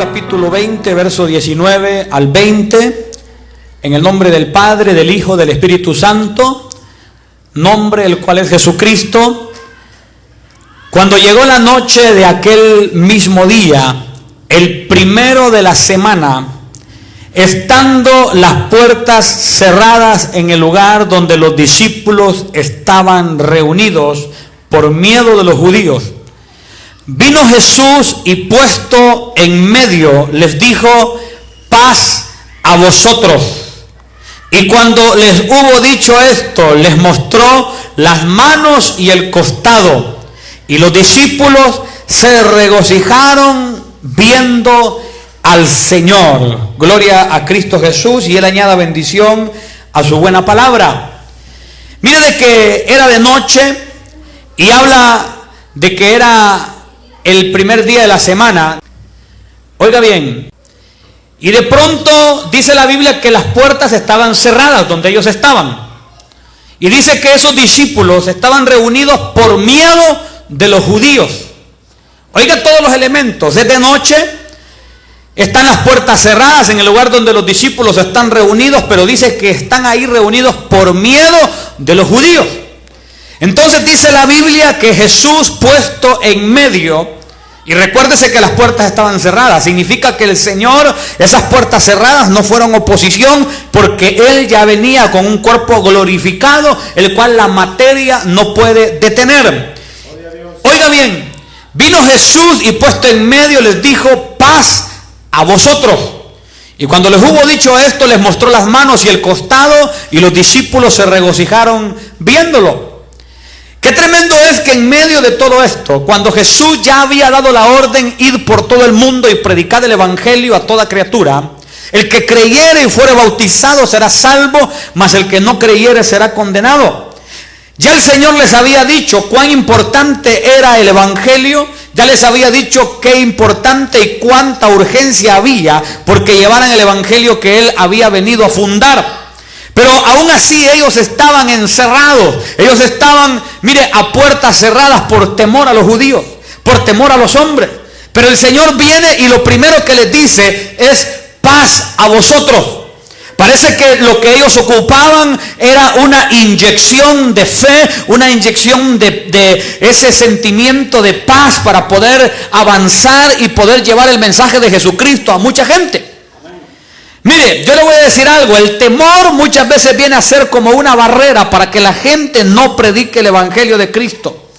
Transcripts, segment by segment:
capítulo 20, verso 19 al 20, en el nombre del Padre, del Hijo, del Espíritu Santo, nombre el cual es Jesucristo. Cuando llegó la noche de aquel mismo día, el primero de la semana, estando las puertas cerradas en el lugar donde los discípulos estaban reunidos por miedo de los judíos, vino Jesús y puesto en medio les dijo: paz a vosotros. Y cuando les hubo dicho esto, les mostró las manos y el costado. Y los discípulos se regocijaron viendo al Señor. Gloria a Cristo Jesús. Y Él añada bendición a su buena palabra. Mire de que era de noche y habla de que era el primer día de la semana. Oiga bien. Y de pronto dice la Biblia que las puertas estaban cerradas donde ellos estaban. Y dice que esos discípulos estaban reunidos por miedo de los judíos. Oiga todos los elementos. Es de noche, están las puertas cerradas en el lugar donde los discípulos están reunidos, pero dice que están ahí reunidos por miedo de los judíos. Entonces dice la Biblia que Jesús puesto en medio, y recuérdese que las puertas estaban cerradas, significa que el Señor, esas puertas cerradas no fueron oposición, porque Él ya venía con un cuerpo glorificado, el cual la materia no puede detener. Oiga bien, vino Jesús y puesto en medio les dijo: paz a vosotros. Y cuando les hubo dicho esto, les mostró las manos y el costado, y los discípulos se regocijaron viéndolo. Qué tremendo es que en medio de todo esto, cuando Jesús ya había dado la orden, ir por todo el mundo y predicar el evangelio a toda criatura, el que creyere y fuere bautizado será salvo, mas el que no creyere será condenado. Ya el Señor les había dicho cuán importante era el evangelio, ya les había dicho qué importante y cuánta urgencia había porque llevaran el evangelio que Él había venido a fundar. Pero aún así ellos estaban encerrados, ellos estaban, mire, a puertas cerradas por temor a los judíos, por temor a los hombres. Pero el Señor viene y lo primero que les dice es: paz a vosotros. Parece que lo que ellos ocupaban era una inyección de fe, una inyección de ese sentimiento de paz para poder avanzar y poder llevar el mensaje de Jesucristo a mucha gente. Mire, yo le voy a decir algo: el temor muchas veces viene a ser como una barrera para que la gente no predique el evangelio de Cristo.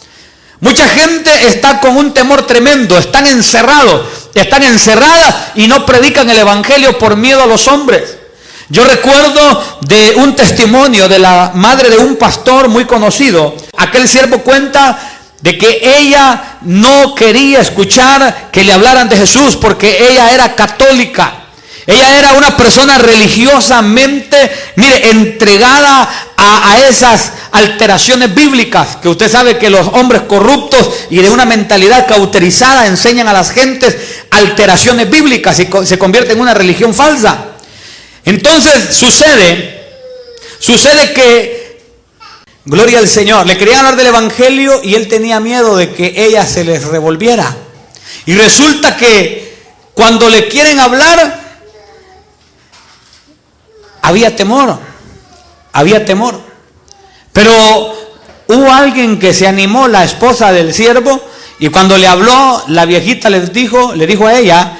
Mucha gente está con un temor tremendo, están encerrados, están encerradas y no predican el evangelio por miedo a los hombres. Yo recuerdo de un testimonio de la madre de un pastor muy conocido. Aquel siervo cuenta de que ella no quería escuchar que le hablaran de Jesús porque ella era católica. Ella era una persona religiosamente, mire, entregada a esas alteraciones bíblicas, que usted sabe que los hombres corruptos y de una mentalidad cauterizada enseñan a las gentes alteraciones bíblicas y se convierte en una religión falsa. Entonces sucede que, gloria al Señor, le querían hablar del evangelio y él tenía miedo de que ella se les revolviera. Y resulta que cuando le quieren hablar, había temor. Pero hubo alguien que se animó, la esposa del siervo, y cuando le habló, la viejita le dijo a ella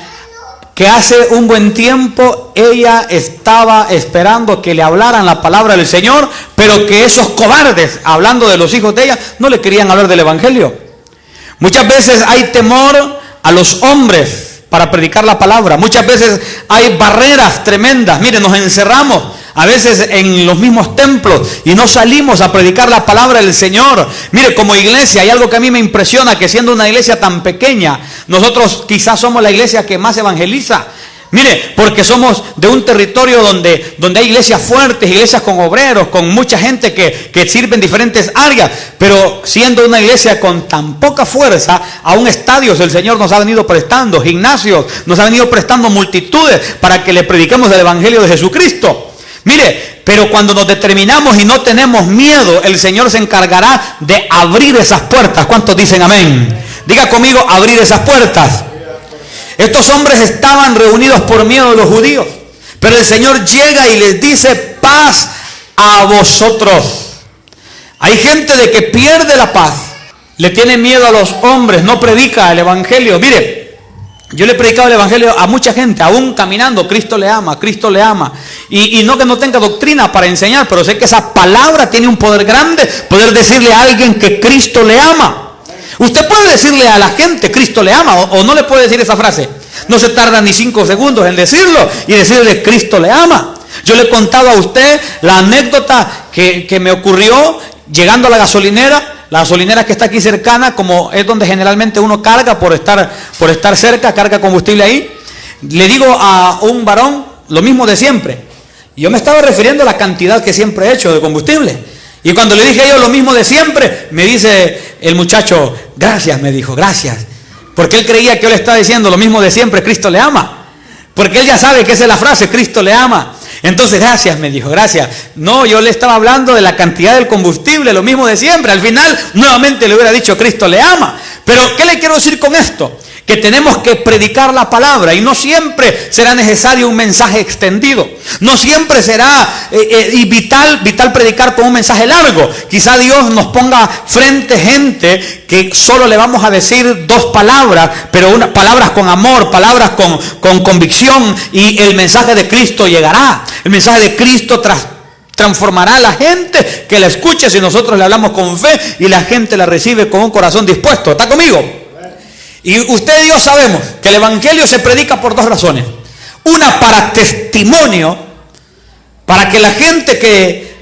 que hace un buen tiempo ella estaba esperando que le hablaran la palabra del Señor, pero que esos cobardes, hablando de los hijos de ella, no le querían hablar del evangelio. Muchas veces hay temor a los hombres para predicar la palabra. Muchas veces hay barreras tremendas. Mire, nos encerramos a veces en los mismos templos y no salimos a predicar la palabra del Señor. Mire, como iglesia hay algo que a mí me impresiona, que siendo una iglesia tan pequeña, nosotros quizás somos la iglesia que más evangeliza. Mire, porque somos de un territorio donde hay iglesias fuertes, iglesias con obreros, con mucha gente que sirve en diferentes áreas, pero siendo una iglesia con tan poca fuerza, aún estadios el Señor nos ha venido prestando, gimnasios, nos ha venido prestando multitudes para que le prediquemos el evangelio de Jesucristo. Mire, pero cuando nos determinamos y no tenemos miedo, el Señor se encargará de abrir esas puertas. ¿Cuántos dicen amén? Diga conmigo: abrir esas puertas. Estos hombres estaban reunidos por miedo de los judíos. Pero el Señor llega y les dice: paz a vosotros. Hay gente de que pierde la paz, le tiene miedo a los hombres, no predica el evangelio. Mire, yo le he predicado el evangelio a mucha gente, aún caminando. Cristo le ama, Cristo le ama. Y no que no tenga doctrina para enseñar, pero sé que esa palabra tiene un poder grande, poder decirle a alguien que Cristo le ama. Usted puede decirle a la gente: Cristo le ama, o no le puede decir esa frase. No se tarda ni 5 segundos en decirlo y decirle: Cristo le ama. Yo le he contado a usted la anécdota que me ocurrió llegando a la gasolinera que está aquí cercana, como es donde generalmente uno carga por estar cerca, carga combustible ahí. Le digo a un varón lo mismo de siempre. Yo me estaba refiriendo a la cantidad que siempre he hecho de combustible. Y cuando le dije a ellos lo mismo de siempre, me dice el muchacho: gracias, me dijo, gracias. Porque él creía que yo le estaba diciendo lo mismo de siempre: Cristo le ama. Porque él ya sabe que esa es la frase: Cristo le ama. Entonces, gracias, me dijo, gracias. No, yo le estaba hablando de la cantidad del combustible, lo mismo de siempre. Al final, nuevamente le hubiera dicho: Cristo le ama. Pero, ¿qué le quiero decir con esto? Que tenemos que predicar la palabra, y no siempre será necesario un mensaje extendido. No siempre será vital predicar con un mensaje largo. Quizá Dios nos ponga frente gente que solo le vamos a decir 2 palabras, pero palabras con amor, palabras con convicción, y el mensaje de Cristo llegará. El mensaje de Cristo transformará a la gente que la escuche si nosotros le hablamos con fe y la gente la recibe con un corazón dispuesto. ¿Está conmigo? Y usted y yo sabemos que el evangelio se predica por 2 razones. Una, para testimonio, para que la gente que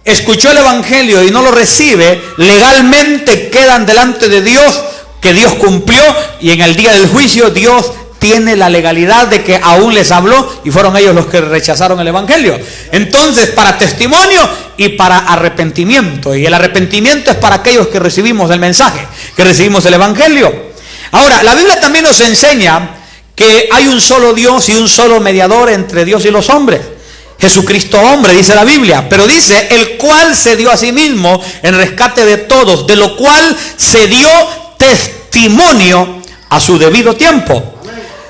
escuchó el evangelio y no lo recibe, legalmente quedan delante de Dios, que Dios cumplió, y en el día del juicio Dios tiene la legalidad de que aún les habló y fueron ellos los que rechazaron el evangelio. Entonces, para testimonio y para arrepentimiento. Y el arrepentimiento es para aquellos que recibimos el mensaje, que recibimos el evangelio. Ahora, la Biblia también nos enseña que hay un solo Dios y un solo mediador entre Dios y los hombres. Jesucristo hombre, dice la Biblia, pero dice: el cual se dio a sí mismo en rescate de todos, de lo cual se dio testimonio a su debido tiempo.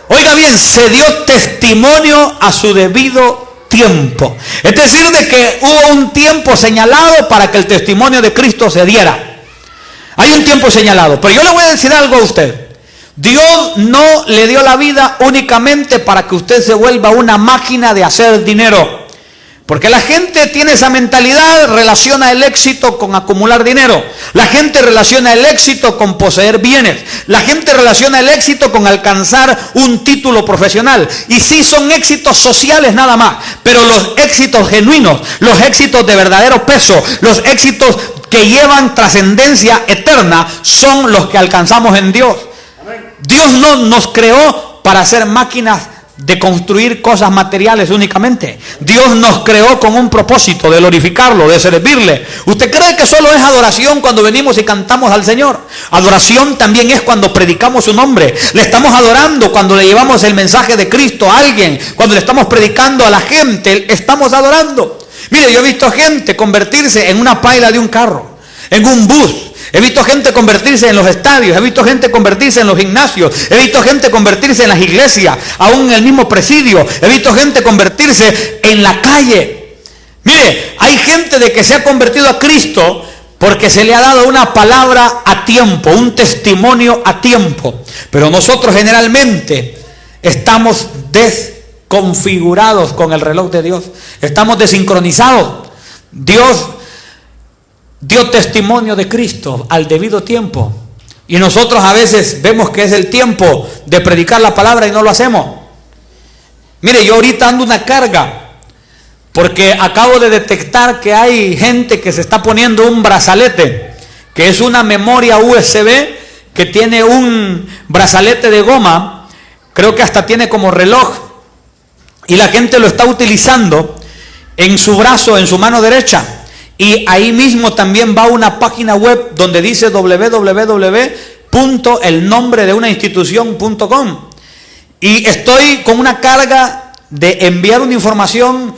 Oiga bien, se dio testimonio a su debido tiempo. Es decir, de que hubo un tiempo señalado para que el testimonio de Cristo se diera. Hay un tiempo señalado, pero yo le voy a decir algo a usted. Dios no le dio la vida únicamente para que usted se vuelva una máquina de hacer dinero. Porque la gente tiene esa mentalidad, relaciona el éxito con acumular dinero. La gente relaciona el éxito con poseer bienes. La gente relaciona el éxito con alcanzar un título profesional. Y sí, son éxitos sociales nada más. Pero los éxitos genuinos, los éxitos de verdadero peso, los éxitos que llevan trascendencia eterna, son los que alcanzamos en Dios. Dios no nos creó para ser máquinas de construir cosas materiales únicamente. Dios nos creó con un propósito de glorificarlo, de servirle. ¿Usted cree que solo es adoración cuando venimos y cantamos al Señor? Adoración también es cuando predicamos su nombre. Le estamos adorando cuando le llevamos el mensaje de Cristo a alguien. Cuando le estamos predicando a la gente, estamos adorando. Mire, yo he visto gente convertirse en una paila de un carro, en un bus. He visto gente convertirse en los estadios, he visto gente convertirse en los gimnasios, he visto gente convertirse en las iglesias, aún en el mismo presidio, he visto gente convertirse en la calle. Mire, hay gente de que se ha convertido a Cristo porque se le ha dado una palabra a tiempo, un testimonio a tiempo. Pero nosotros generalmente estamos desconfigurados con el reloj de Dios, estamos desincronizados. Dios dio testimonio de Cristo al debido tiempo, y nosotros a veces vemos que es el tiempo de predicar la palabra y no lo hacemos. Mire, yo ahorita ando una carga porque acabo de detectar que hay gente que se está poniendo un brazalete, que es una memoria USB que tiene un brazalete de goma, creo que hasta tiene como reloj, y la gente lo está utilizando en su brazo, en su mano derecha. Y ahí mismo también va una página web donde dice www.elnombredeunainstitucion.com. Y estoy con una carga de enviar una información,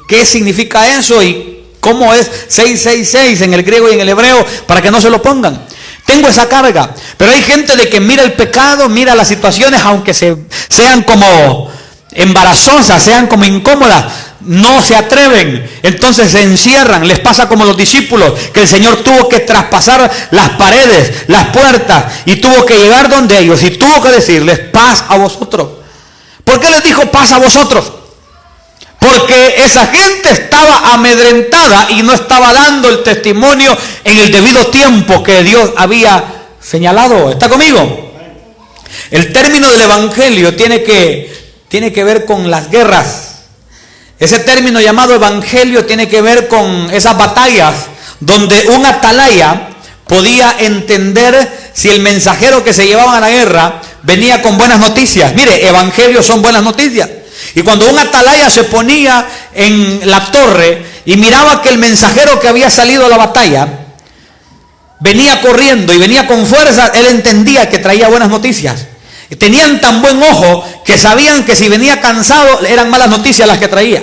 qué significa eso y cómo es 666 en el griego y en el hebreo, para que no se lo pongan. tengo esa carga. Pero hay gente de que mira el pecado, mira las situaciones, aunque sean como embarazosas, sean como incómodas, no se atreven, entonces se encierran. Les pasa como los discípulos, que el Señor tuvo que traspasar las paredes, las puertas, y tuvo que llegar donde ellos, y tuvo que decirles, paz a vosotros. ¿Por qué les dijo paz a vosotros? Porque esa gente estaba amedrentada y no estaba dando el testimonio en el debido tiempo que Dios había señalado. ¿Está conmigo? El término del evangelio tiene que ver con las guerras. Ese término llamado evangelio tiene que ver con esas batallas donde un atalaya podía entender si el mensajero que se llevaba a la guerra venía con buenas noticias. Mire, evangelio son buenas noticias. Y cuando un atalaya se ponía en la torre y miraba que el mensajero que había salido a la batalla venía corriendo y venía con fuerza, él entendía que traía buenas noticias. Tenían tan buen ojo que sabían que si venía cansado eran malas noticias las que traía.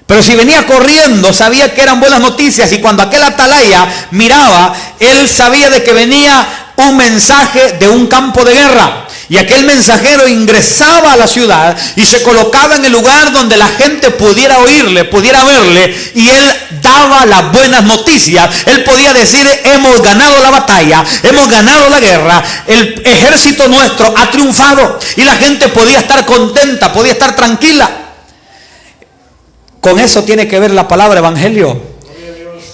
Pero si venía corriendo, sabía que eran buenas noticias. Y cuando aquel atalaya miraba, él sabía de que venía un mensaje de un campo de guerra. Y aquel mensajero ingresaba a la ciudad y se colocaba en el lugar donde la gente pudiera oírle, pudiera verle, y él daba las buenas noticias. Él podía decir, hemos ganado la batalla, hemos ganado la guerra, el ejército nuestro ha triunfado, y la gente podía estar contenta, podía estar tranquila. Con eso tiene que ver la palabra evangelio.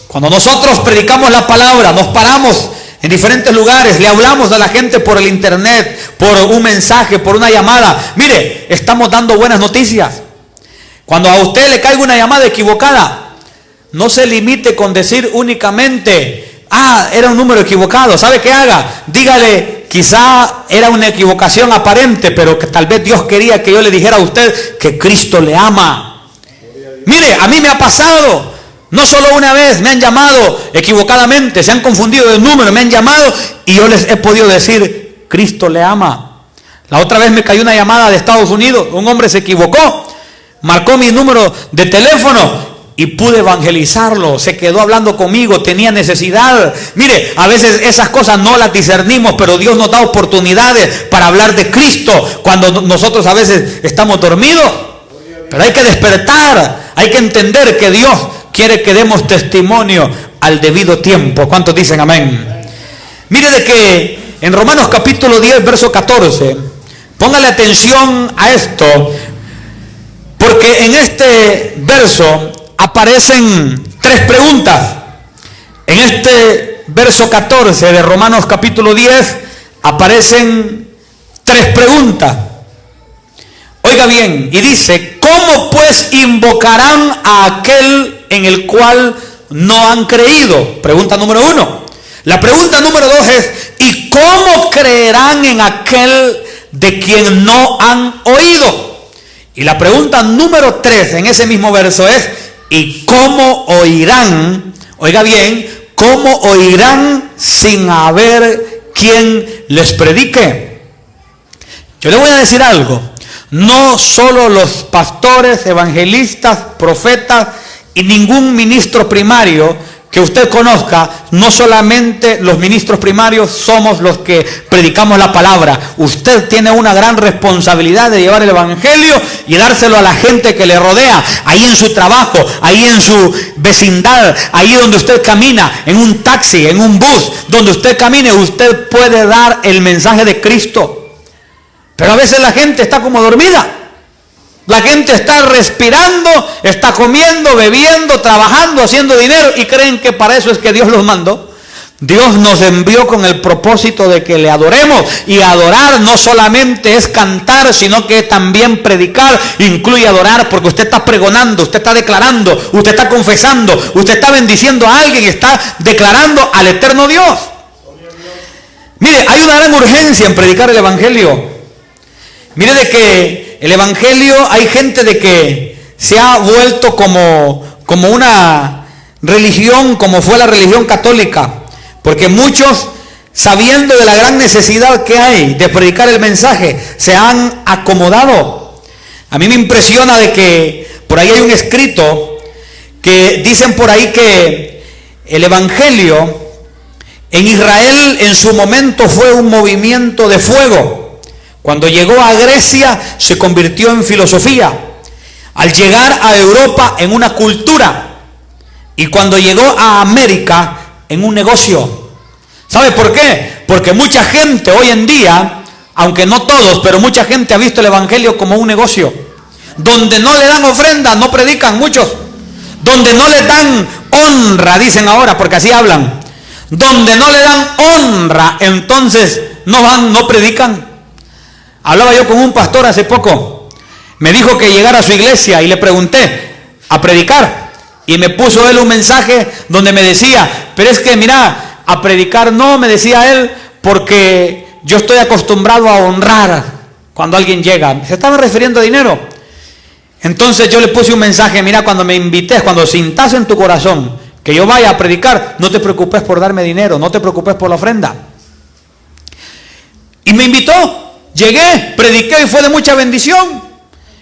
Cuando nosotros predicamos la palabra, nos paramos en diferentes lugares, le hablamos a la gente por el internet, por un mensaje, por una llamada. Mire, estamos dando buenas noticias. Cuando a usted le caiga una llamada equivocada, no se limite con decir únicamente, era un número equivocado. ¿Sabe qué haga? Dígale, quizá era una equivocación aparente, pero que tal vez Dios quería que yo le dijera a usted que Cristo le ama. Mire, a mí me ha pasado. No solo una vez me han llamado equivocadamente, se han confundido de número, me han llamado y yo les he podido decir, Cristo le ama. La otra vez me cayó una llamada de Estados Unidos, un hombre se equivocó, marcó mi número de teléfono y pude evangelizarlo, se quedó hablando conmigo, tenía necesidad. Mire, a veces esas cosas no las discernimos, pero Dios nos da oportunidades para hablar de Cristo cuando nosotros a veces estamos dormidos. Pero hay que despertar, hay que entender que Dios quiere que demos testimonio al debido tiempo. ¿Cuántos dicen amén? Mire de que en Romanos capítulo 10, verso 14, póngale atención a esto, porque en este verso aparecen tres preguntas. En este verso 14 de Romanos capítulo 10 aparecen tres preguntas. Oiga bien, y dice, ¿cómo pues invocarán a aquel en el cual no han creído? Pregunta número 1. La pregunta número 2 es, ¿y cómo creerán en aquel de quien no han oído? Y la pregunta número 3 en ese mismo verso es, ¿y cómo oirán? Oiga bien, ¿cómo oirán sin haber quien les predique? Yo le voy a decir algo. No solo los pastores, evangelistas, profetas y ningún ministro primario que usted conozca, no solamente los ministros primarios somos los que predicamos la palabra. Usted tiene una gran responsabilidad de llevar el evangelio y dárselo a la gente que le rodea, ahí en su trabajo, ahí en su vecindad, ahí donde usted camina, en un taxi, en un bus, donde usted camine, usted puede dar el mensaje de Cristo. Pero a veces la gente está como dormida. La gente está respirando, está comiendo, bebiendo, trabajando, haciendo dinero y creen que para eso es que Dios los mandó. Dios nos envió con el propósito de que le adoremos, y adorar no solamente es cantar, sino que también predicar incluye adorar, porque usted está pregonando, usted está declarando, usted está confesando, usted está bendiciendo a alguien, está declarando al eterno Dios. Mire, hay una gran urgencia en predicar el evangelio. Mire de que el evangelio, hay gente de que se ha vuelto como una religión, como fue la religión católica, porque muchos, sabiendo de la gran necesidad que hay de predicar el mensaje, se han acomodado. A mí me impresiona de que por ahí hay un escrito que dicen por ahí que el evangelio En Israel en su momento fue un movimiento de fuego. Cuando llegó a Grecia se convirtió en filosofía. Al llegar a Europa en una cultura. Y cuando llegó a América en un negocio. ¿Sabe por qué? Porque mucha gente hoy en día, aunque no todos, pero mucha gente ha visto el evangelio como un negocio. Donde no le dan ofrenda, no predican muchos. Donde no le dan honra, dicen ahora, porque así hablan. Donde no le dan honra, entonces no van, no predican. Hablaba yo con un pastor hace poco. Me dijo que llegara a su iglesia y le pregunté a predicar. Y me puso él un mensaje donde me decía, pero es que mira, a predicar no, me decía él, porque yo estoy acostumbrado a honrar cuando alguien llega. Se estaba refiriendo a dinero. Entonces yo le puse un mensaje, mira, cuando me invites, cuando sintas en tu corazón que yo vaya a predicar, no te preocupes por darme dinero, no te preocupes por la ofrenda. Y me invitó, llegué, prediqué y fue de mucha bendición.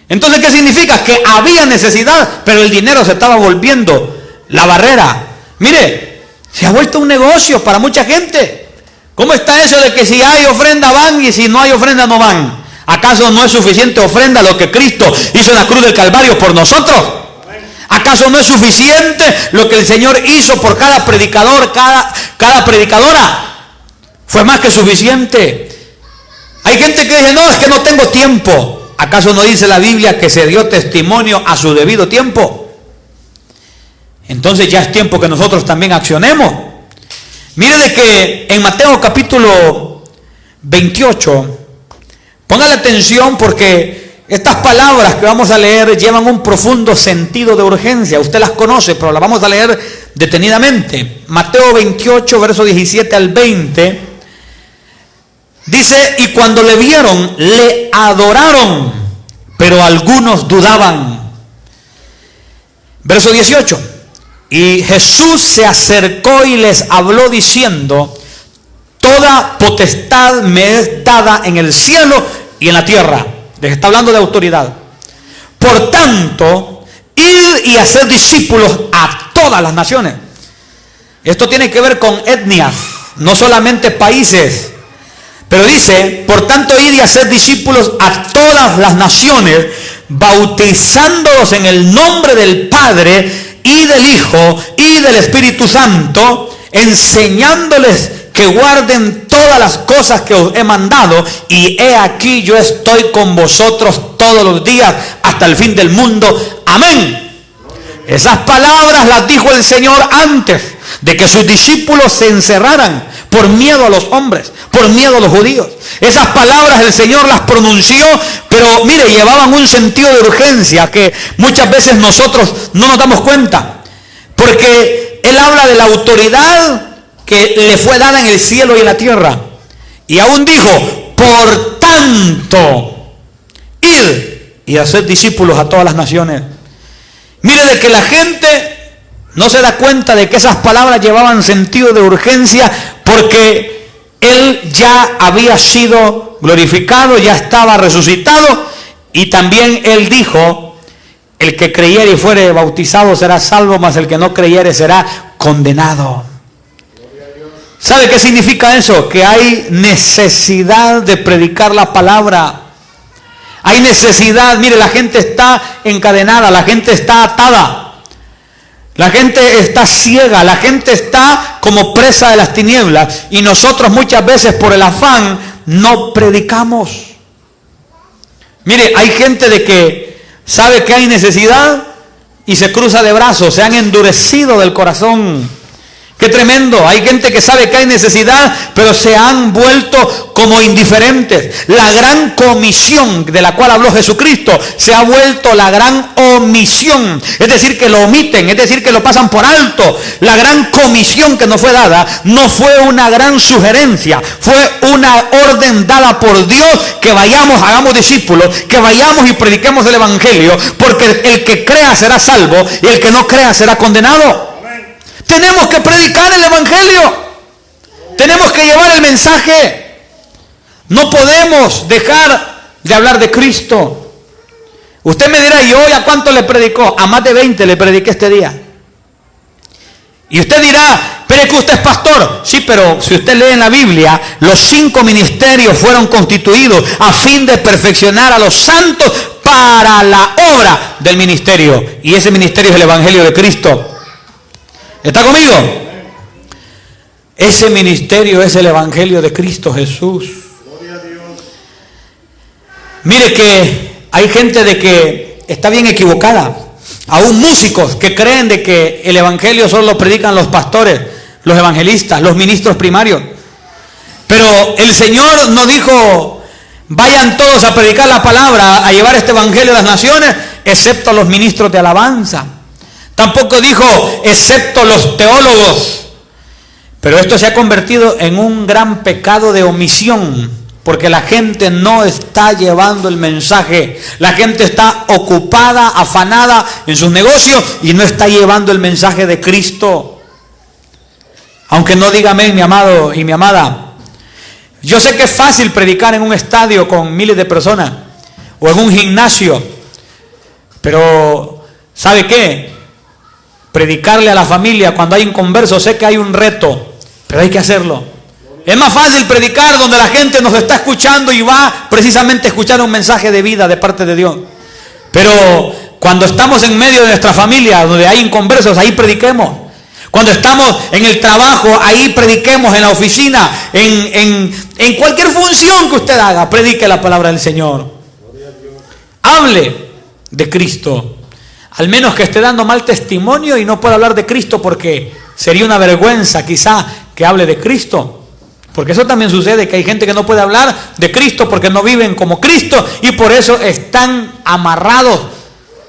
Entonces, ¿qué significa? Que había necesidad, pero el dinero se estaba volviendo la barrera. Mire, se ha vuelto un negocio para mucha gente. ¿Cómo está eso de que si hay ofrenda van y si no hay ofrenda no van? ¿Acaso no es suficiente ofrenda lo que Cristo hizo en la cruz del Calvario por nosotros? ¿Acaso no es suficiente lo que el Señor hizo por cada predicador, cada predicadora? Fue más que suficiente. Hay gente que dice, no, es que no tengo tiempo. ¿Acaso no dice la Biblia que se dio testimonio a su debido tiempo? Entonces ya es tiempo que nosotros también accionemos. Mire de que en Mateo capítulo 28, póngale atención porque estas palabras que vamos a leer llevan un profundo sentido de urgencia. Usted las conoce, pero las vamos a leer detenidamente. Mateo 28, verso 17 al 20. Dice, y cuando le vieron, le adoraron, pero algunos dudaban. Verso 18. Y Jesús se acercó y les habló diciendo, toda potestad me es dada en el cielo y en la tierra. Les está hablando de autoridad. Por tanto, id y hacer discípulos a todas las naciones. Esto tiene que ver con etnias, no solamente países. Pero dice, por tanto, id y hacer discípulos a todas las naciones, bautizándolos en el nombre del Padre y del Hijo y del Espíritu Santo, enseñándoles que guarden todas las cosas que os he mandado, y he aquí yo estoy con vosotros todos los días hasta el fin del mundo. Amén. Esas palabras las dijo el Señor antes de que sus discípulos se encerraran por miedo a los hombres, por miedo a los judíos. Esas palabras el Señor las pronunció, pero mire, llevaban un sentido de urgencia que muchas veces nosotros no nos damos cuenta, porque Él habla de la autoridad que le fue dada en el cielo y en la tierra, y aún dijo, por tanto, ir y hacer discípulos a todas las naciones. Mire, de que la gente no se da cuenta de que esas palabras llevaban sentido de urgencia, porque Él ya había sido glorificado, ya estaba resucitado, y también Él dijo, el que creyere y fuere bautizado será salvo, mas el que no creyere será condenado. ¿Sabe qué significa eso? Que hay necesidad de predicar la palabra. Hay necesidad, mire, la gente está encadenada, la gente está atada. La gente está ciega, la gente está como presa de las tinieblas, y nosotros muchas veces por el afán no predicamos. Mire, hay gente de que sabe que hay necesidad y se cruza de brazos, se han endurecido del corazón. ¡Qué tremendo! Hay gente que sabe que hay necesidad, pero se han vuelto como indiferentes. La gran comisión de la cual habló Jesucristo se ha vuelto la gran omisión. Es decir, que lo omiten, es decir, que lo pasan por alto. La gran comisión que nos fue dada no fue una gran sugerencia, fue una orden dada por Dios, que vayamos, hagamos discípulos, que vayamos y prediquemos el evangelio, porque el que crea será salvo y el que no crea será condenado. Tenemos que predicar el evangelio. Tenemos que llevar el mensaje. No podemos dejar de hablar de Cristo. Usted me dirá, ¿y hoy a cuánto le predicó? A más de 20 le prediqué este día. Y usted dirá, Pero es que usted es pastor. Sí, pero si usted lee en la Biblia, los 5 ministerios fueron constituidos a fin de perfeccionar a los santos para la obra del ministerio. Y ese ministerio es el Evangelio de Cristo. ¿Está conmigo? Ese ministerio es el Evangelio de Cristo Jesús. Mire que hay gente de que está bien equivocada. Aún músicos que creen de que el Evangelio solo lo predican los pastores, los evangelistas, los ministros primarios. Pero el Señor no dijo, vayan todos a predicar la palabra, a llevar este Evangelio a las naciones, excepto los ministros de alabanza. Tampoco dijo, excepto los teólogos. Pero esto se ha convertido en un gran pecado de omisión. Porque la gente no está llevando el mensaje. La gente está ocupada, afanada en sus negocios y no está llevando el mensaje de Cristo. Aunque no diga amén, mi amado y mi amada. Yo sé que es fácil predicar en un estadio con miles de personas o en un gimnasio. Pero, ¿sabe qué? Predicarle a la familia cuando hay un converso, sé que hay un reto, pero hay que hacerlo. Es más fácil predicar donde la gente nos está escuchando y va precisamente a escuchar un mensaje de vida de parte de Dios. Pero cuando estamos en medio de nuestra familia, donde hay inconversos, ahí prediquemos. Cuando estamos en el trabajo, ahí prediquemos, en la oficina, en cualquier función que usted haga, predique la palabra del Señor. Hable de Cristo. Al menos que esté dando mal testimonio y no pueda hablar de Cristo, porque sería una vergüenza quizá que hable de Cristo. Porque eso también sucede, que hay gente que no puede hablar de Cristo porque no viven como Cristo y por eso están amarrados.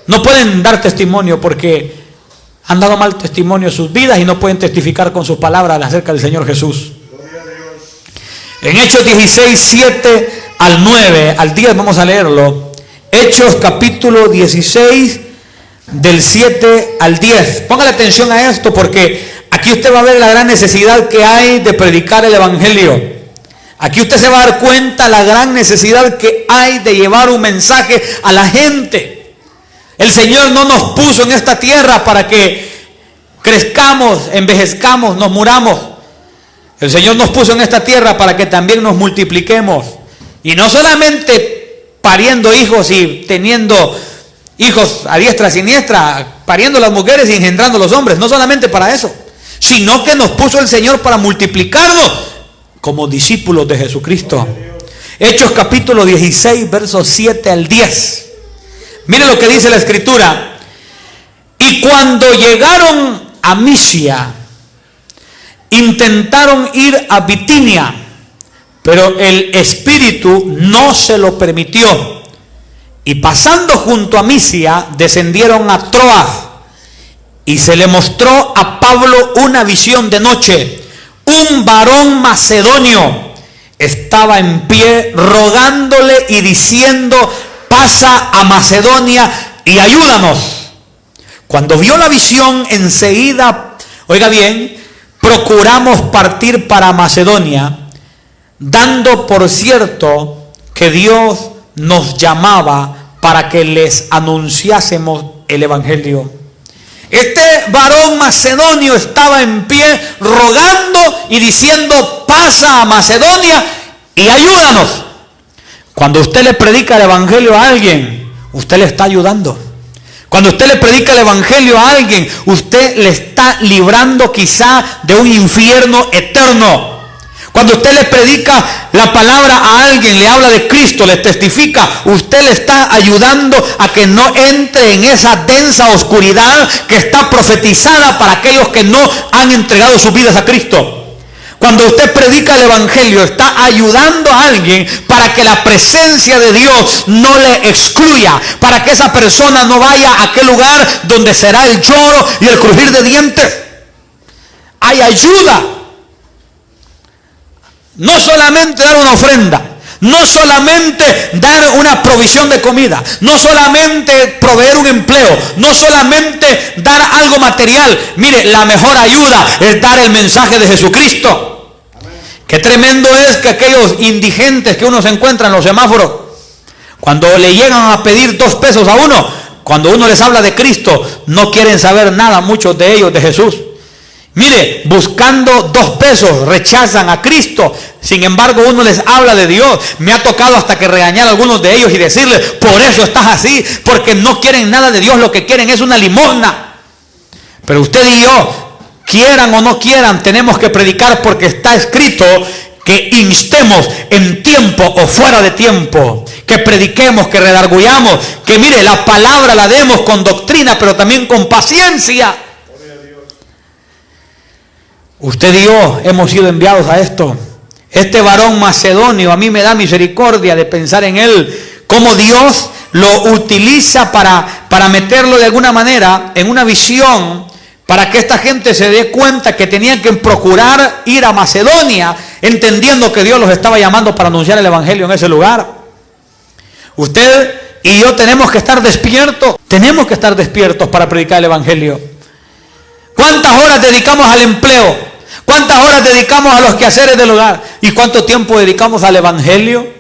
No pueden dar testimonio porque han dado mal testimonio en sus vidas y no pueden testificar con sus palabras acerca del Señor Jesús. En Hechos 16, 7 al 9, al 10 vamos a leerlo. Hechos capítulo 16, del 7 al 10. Póngale atención a esto porque aquí usted va a ver la gran necesidad que hay de predicar el Evangelio. Aquí usted se va a dar cuenta la gran necesidad que hay de llevar un mensaje a la gente. El Señor no nos puso en esta tierra para que crezcamos, envejezcamos, nos muramos. El Señor nos puso en esta tierra para que también nos multipliquemos. Y no solamente pariendo hijos y teniendo hijos a diestra y siniestra, pariendo las mujeres y engendrando los hombres. No solamente para eso, sino que nos puso el Señor para multiplicarnos como discípulos de Jesucristo. Hechos capítulo 16, versos 7 al 10. Mire lo que dice la Escritura. Y cuando llegaron a Misia, intentaron ir a Bitinia, pero el Espíritu no se lo permitió. Y pasando junto a Misia, descendieron a Troas. Y se le mostró a Pablo una visión de noche. Un varón macedonio estaba en pie rogándole y diciendo: pasa a Macedonia y ayúdanos. Cuando vio la visión, enseguida, oiga bien, procuramos partir para Macedonia, dando por cierto que Dios nos llamaba para que les anunciásemos el Evangelio. Este varón macedonio estaba en pie rogando y diciendo: pasa a Macedonia y ayúdanos. Cuando usted le predica el Evangelio a alguien, usted le está ayudando. Cuando usted le predica el Evangelio a alguien, usted le está librando quizá de un infierno eterno. Cuando usted le predica la palabra a alguien, le habla de Cristo, le testifica, usted le está ayudando a que no entre en esa densa oscuridad que está profetizada para aquellos que no han entregado sus vidas a Cristo. Cuando usted predica el Evangelio, está ayudando a alguien para que la presencia de Dios no le excluya, para que esa persona no vaya a aquel lugar donde será el lloro y el crujir de dientes. Hay ayuda. No solamente dar una ofrenda, no solamente dar una provisión de comida, no solamente proveer un empleo, no solamente dar algo material. Mire, la mejor ayuda es dar el mensaje de Jesucristo. Qué tremendo es que aquellos indigentes que uno se encuentra en los semáforos, cuando le llegan a pedir 2 pesos a uno, cuando uno les habla de Cristo, no quieren saber nada muchos de ellos de Jesús. Mire, buscando 2 pesos, rechazan a Cristo. Sin embargo, uno les habla de Dios. Me ha tocado hasta que regañar a algunos de ellos y decirles, por eso estás así, porque no quieren nada de Dios, lo que quieren es una limosna. Pero usted y yo, quieran o no quieran, tenemos que predicar, porque está escrito que instemos en tiempo o fuera de tiempo, que prediquemos, que redarguyamos, que mire, la palabra la demos con doctrina, pero también con paciencia. Usted y yo hemos sido enviados a esto. Este varón macedonio, a mí me da misericordia de pensar en él, cómo Dios lo utiliza para meterlo de alguna manera en una visión, para que esta gente se dé cuenta que tenían que procurar ir a Macedonia, entendiendo que Dios los estaba llamando para anunciar el evangelio en ese lugar. Usted y yo tenemos que estar despiertos para predicar el evangelio. ¿Cuántas horas dedicamos al empleo? ¿Cuántas horas dedicamos a los quehaceres del hogar? ¿Y cuánto tiempo dedicamos al evangelio?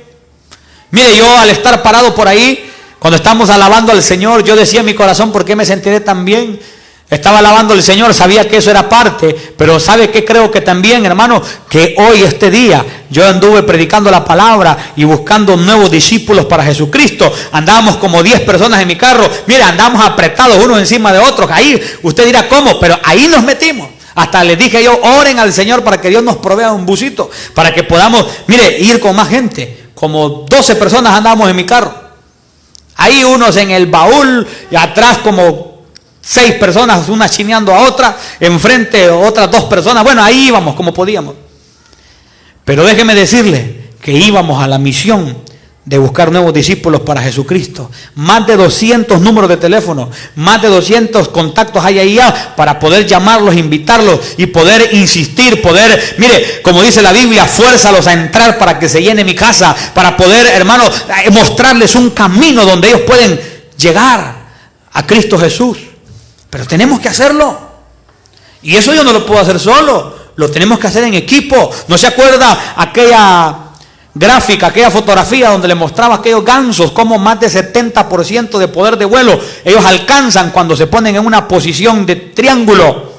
Mire, yo al estar parado por ahí, cuando estamos alabando al Señor, yo decía en mi corazón, ¿por qué me sentiré tan bien? Estaba alabando al Señor, sabía que eso era parte, pero ¿sabe qué? Creo que también, hermano, que hoy, este día, yo anduve predicando la palabra y buscando nuevos discípulos para Jesucristo. Andábamos como 10 personas en mi carro. Mira, andábamos apretados unos encima de otros. Ahí, usted dirá, ¿cómo? Pero ahí nos metimos. Hasta les dije yo, oren al Señor para que Dios nos provea un busito, para que podamos, mire, ir con más gente. Como 12 personas andábamos en mi carro. Ahí unos en el baúl y atrás como 6 personas, una chineando a otra, enfrente otras 2 personas. Bueno, ahí íbamos como podíamos. Pero déjeme decirle que íbamos a la misión de buscar nuevos discípulos para Jesucristo. Más de 200 números de teléfono, más de 200 contactos hay ahí para poder llamarlos, invitarlos y poder insistir, poder, mire, como dice la Biblia, fuérzalos a entrar para que se llene mi casa, para poder, hermano, mostrarles un camino donde ellos pueden llegar a Cristo Jesús. Pero tenemos que hacerlo. Y eso yo no lo puedo hacer solo, lo tenemos que hacer en equipo. ¿No se acuerda aquella gráfica, aquella fotografía donde le mostraba a aquellos gansos como más de 70% de poder de vuelo ellos alcanzan cuando se ponen en una posición de triángulo?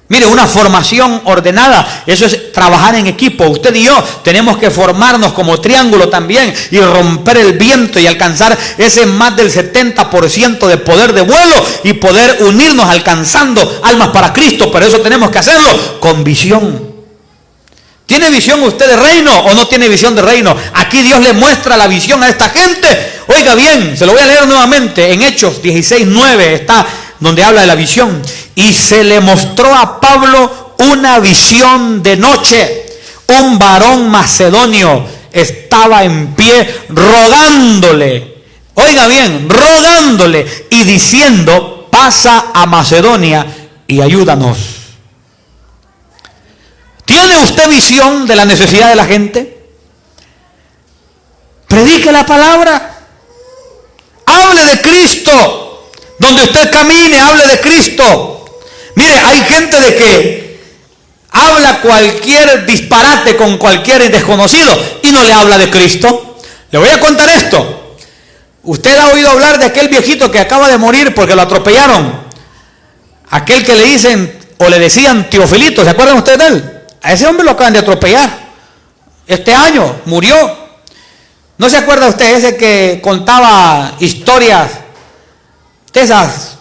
Mire, una formación ordenada, eso es trabajar en equipo. Usted y yo tenemos que formarnos como triángulo también y romper el viento y alcanzar ese más del 70% de poder de vuelo y poder unirnos alcanzando almas para Cristo. Pero eso tenemos que hacerlo con visión. ¿Tiene visión usted de reino o no tiene visión de reino? Aquí Dios le muestra la visión a esta gente. Oiga bien, se lo voy a leer nuevamente. En Hechos 16:9 está donde habla de la visión. Y se le mostró a Pablo una visión de noche. Un varón macedonio estaba en pie rogándole. Oiga bien, rogándole y diciendo, pasa a Macedonia y ayúdanos. ¿Tiene usted visión de la necesidad de la gente? Predique la palabra. Hable de Cristo. Donde usted camine, hable de Cristo. Mire, hay gente de que habla cualquier disparate con cualquier desconocido y no le habla de Cristo. Le voy a contar esto. Usted ha oído hablar de aquel viejito que acaba de morir porque lo atropellaron. Aquel que le dicen o le decían Teofilito, ¿se acuerdan ustedes de él? A ese hombre lo acaban de atropellar. Este año murió. ¿No se acuerda usted ese que contaba historias, de esas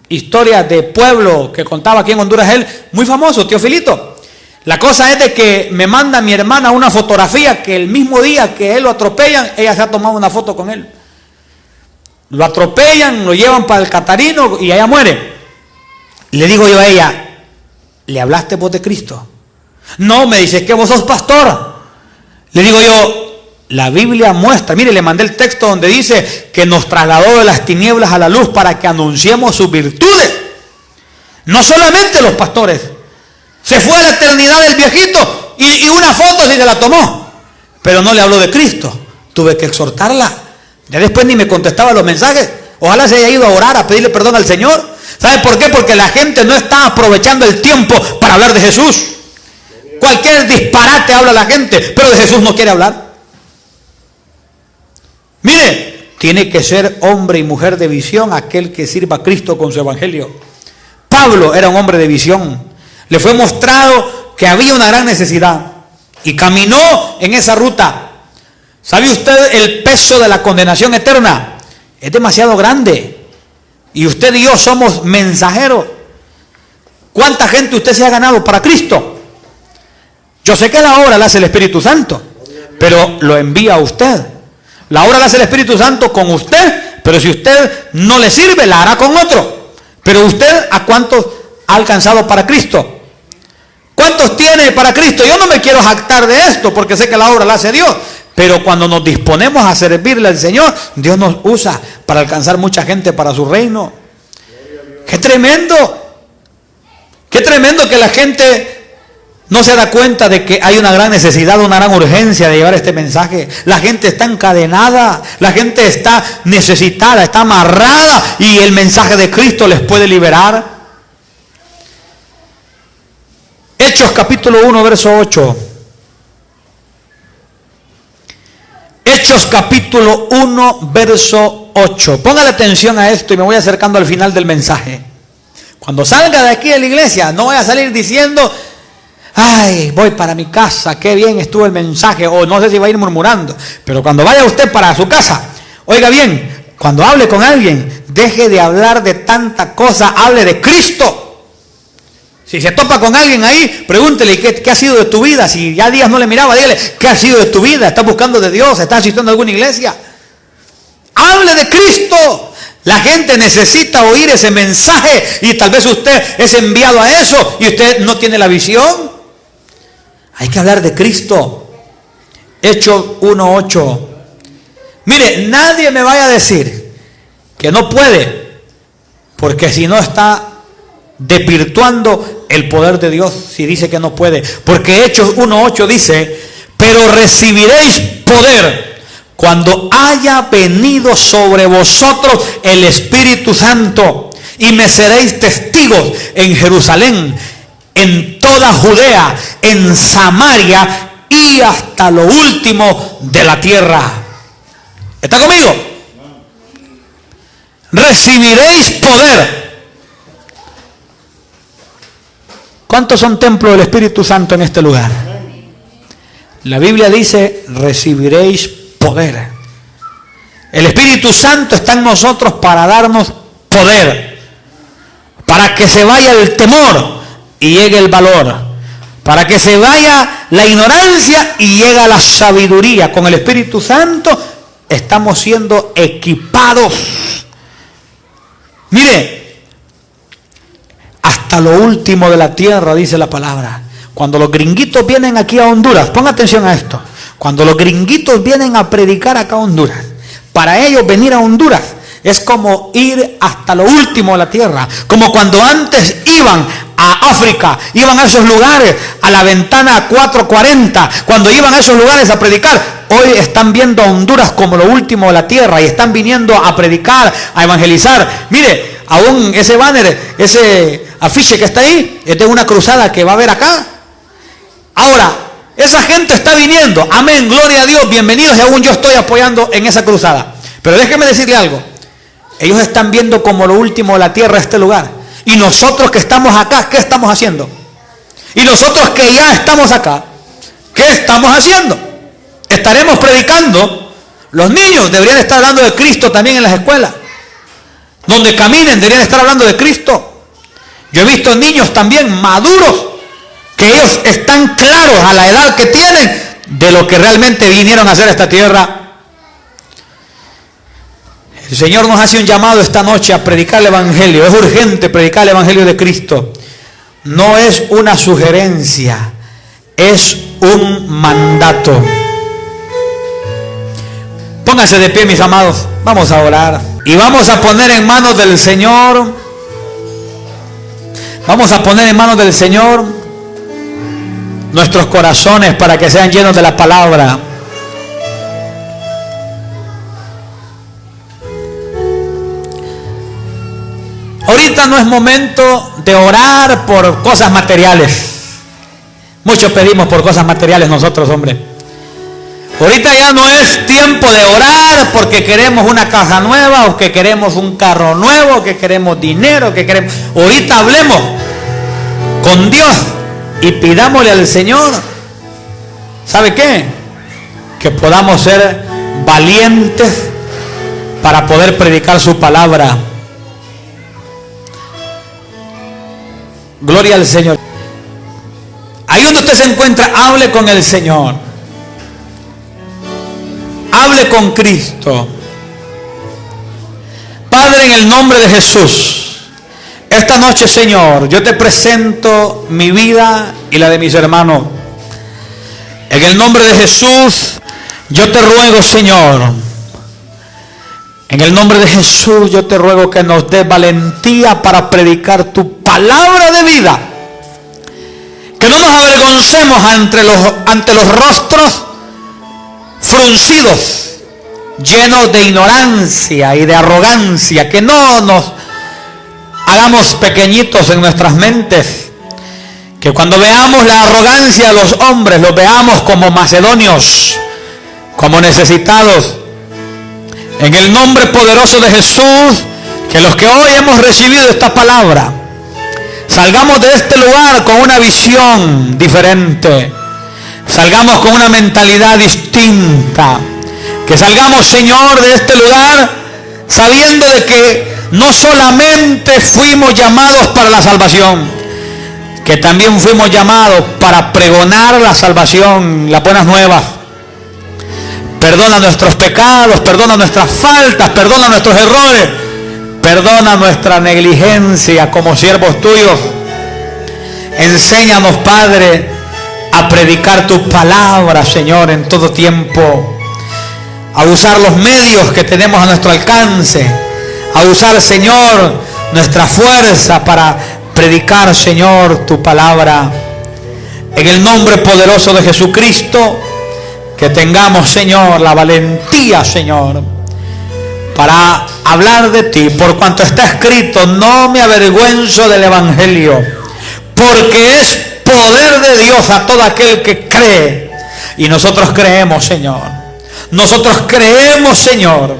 historias de pueblo que contaba aquí en Honduras él? Muy famoso, Teofilito. La cosa es de que me manda mi hermana una fotografía que el mismo día que él lo atropellan, ella se ha tomado una foto con él. Lo atropellan, lo llevan para el Catarino y allá muere. Le digo yo a ella, ¿le hablaste vos de Cristo? No, me dice, que vos sos pastor. Le digo yo, la Biblia muestra, mire, le mandé el texto donde dice que nos trasladó de las tinieblas a la luz para que anunciemos sus virtudes. No solamente los pastores. Se fue a la eternidad el viejito y una foto sí se la tomó, pero no le habló de Cristo. Tuve que exhortarla. Ya después ni me contestaba los mensajes. Ojalá se haya ido a orar, a pedirle perdón al Señor. ¿Sabe por qué? Porque la gente no está aprovechando el tiempo para hablar de Jesús. Cualquier disparate habla la gente, pero de Jesús no quiere hablar. Mire, tiene que ser hombre y mujer de visión aquel que sirva a Cristo con su evangelio. Pablo era un hombre de visión. Le fue mostrado que había una gran necesidad y caminó en esa ruta. ¿Sabe usted el peso de la condenación eterna? Es demasiado grande. Y usted y yo somos mensajeros. ¿Cuánta gente usted se ha ganado para Cristo? Yo sé que la obra la hace el Espíritu Santo, pero lo envía a usted. La obra la hace el Espíritu Santo con usted, pero si usted no le sirve, la hará con otro. Pero usted, ¿a cuántos ha alcanzado para Cristo? ¿Cuántos tiene para Cristo? Yo no me quiero jactar de esto porque sé que la obra la hace Dios. Pero cuando nos disponemos a servirle al Señor, Dios nos usa para alcanzar mucha gente para su reino. ¡Qué tremendo! ¡Qué tremendo que la gente no se da cuenta de que hay una gran necesidad, una gran urgencia de llevar este mensaje! La gente está encadenada, la gente está necesitada, está amarrada y el mensaje de Cristo les puede liberar. Hechos capítulo 1, verso 8. Hechos capítulo 1, verso 8. Póngale atención a esto y me voy acercando al final del mensaje. Cuando salga de aquí de la iglesia, no voy a salir diciendo, ay, voy para mi casa, qué bien estuvo el mensaje, o no sé si va a ir murmurando. Pero cuando vaya usted para su casa, oiga bien, cuando hable con alguien, deje de hablar de tanta cosa, hable de Cristo. Si se topa con alguien ahí, pregúntele ¿qué ha sido de tu vida? Si ya días no le miraba, dígale, ¿qué ha sido de tu vida? ¿Estás buscando de Dios? ¿Estás asistiendo a alguna iglesia? Hable de Cristo. La gente necesita oír ese mensaje y tal vez usted es enviado a eso y usted no tiene la visión. Hay que hablar de Cristo. Hechos 1:8. Mire, nadie me vaya a decir que no puede, porque si no está desvirtuando el poder de Dios si dice que no puede. Porque Hechos 1:8 dice, pero recibiréis poder cuando haya venido sobre vosotros el Espíritu Santo, y me seréis testigos en Jerusalén, en toda Judea, en Samaria y hasta lo último de la tierra. ¿Está conmigo? Recibiréis poder. ¿Cuántos son templos del Espíritu Santo en este lugar? La Biblia dice, recibiréis poder. El Espíritu Santo está en nosotros para darnos poder, para que se vaya el temor y llegue el valor, para que se vaya la ignorancia y llegue la sabiduría. Con el Espíritu Santo estamos siendo equipados. Mire, hasta lo último de la tierra, dice la palabra. Cuando los gringuitos vienen aquí a Honduras, ponga atención a esto. Cuando los gringuitos vienen a predicar acá a Honduras, para ellos venir a Honduras es como ir hasta lo último de la tierra. Como cuando antes iban a África, iban a esos lugares, a la ventana 440, cuando iban a esos lugares a predicar. Hoy están viendo a Honduras como lo último de la tierra y están viniendo a predicar, a evangelizar. Mire, aún ese banner, ese afiche que está ahí, es de una cruzada que va a haber acá. Ahora, esa gente está viniendo, amén, gloria a Dios, bienvenidos, y aún yo estoy apoyando en esa cruzada. Pero déjeme decirle algo, ellos están viendo como lo último de la tierra este lugar. Y nosotros que estamos acá, ¿qué estamos haciendo? Y nosotros que ya estamos acá, ¿qué estamos haciendo? Estaremos predicando. Los niños deberían estar hablando de Cristo también en las escuelas. Donde caminen deberían estar hablando de Cristo. Yo he visto niños también maduros, que ellos están claros a la edad que tienen de lo que realmente vinieron a hacer a esta tierra. El Señor nos hace un llamado esta noche a predicar el Evangelio. Es urgente predicar el Evangelio de Cristo. No es una sugerencia, es un mandato. Pónganse de pie, mis amados. Vamos a orar y vamos a poner en manos del Señor. Vamos a poner en manos del Señor nuestros corazones para que sean llenos de la palabra. Ahorita no es momento de orar por cosas materiales. Muchos pedimos por cosas materiales nosotros, hombre. Ahorita ya no es tiempo de orar porque queremos una casa nueva, o que queremos un carro nuevo, o que queremos dinero, que queremos. Ahorita hablemos con Dios y pidámosle al Señor, ¿sabe qué? Que podamos ser valientes para poder predicar su palabra. Gloria al Señor. Ahí donde usted se encuentra, hable con el Señor. Hable con Cristo. Padre, en el nombre de Jesús, esta noche, Señor, yo te presento mi vida y la de mis hermanos. En el nombre de Jesús, yo te ruego, Señor, en el nombre de Jesús, yo te ruego que nos des valentía para predicar tu palabra de vida. Que no nos avergoncemos ante los rostros fruncidos, llenos de ignorancia y de arrogancia. Que no nos hagamos pequeñitos en nuestras mentes. Que cuando veamos la arrogancia de los hombres, los veamos como macedonios, como necesitados. En el nombre poderoso de Jesús, que los que hoy hemos recibido esta palabra, salgamos de este lugar con una visión diferente. Salgamos con una mentalidad distinta. Que salgamos, Señor, de este lugar sabiendo de que no solamente fuimos llamados para la salvación, que también fuimos llamados para pregonar la salvación, las buenas nuevas. Perdona nuestros pecados, perdona nuestras faltas, perdona nuestros errores, perdona nuestra negligencia como siervos tuyos. Enséñanos, Padre, a predicar tu palabra, Señor, en todo tiempo. A usar los medios que tenemos a nuestro alcance. A usar, Señor, nuestra fuerza para predicar, Señor, tu palabra. En el nombre poderoso de Jesucristo, que tengamos, Señor, la valentía, Señor, para hablar de ti, por cuanto está escrito: no me avergüenzo del evangelio, porque es poder de Dios a todo aquel que cree. Y nosotros creemos, Señor. Nosotros creemos, Señor,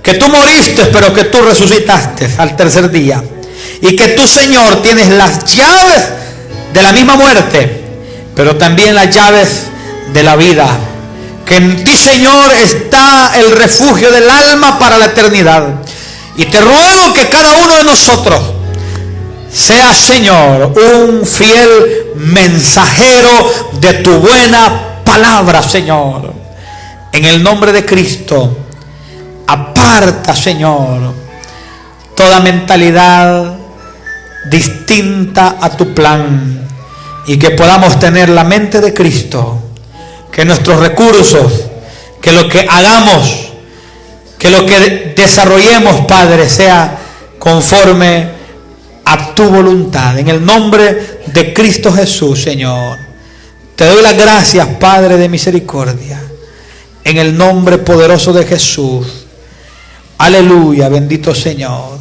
que tú moriste, pero que tú resucitaste al tercer día. Y que tú, Señor, tienes las llaves de la misma muerte, pero también las llaves de la vida. Que en ti, Señor, está el refugio del alma para la eternidad. Y te ruego que cada uno de nosotros sea, Señor, un fiel mensajero de tu buena palabra, Señor. En el nombre de Cristo, aparta, Señor, toda mentalidad distinta a tu plan, y que podamos tener la mente de Cristo. Que nuestros recursos, que lo que hagamos, que lo que desarrollemos, Padre, sea conforme a tu voluntad. En el nombre de Cristo Jesús, Señor, te doy las gracias, Padre de misericordia. En el nombre poderoso de Jesús. Aleluya, bendito Señor.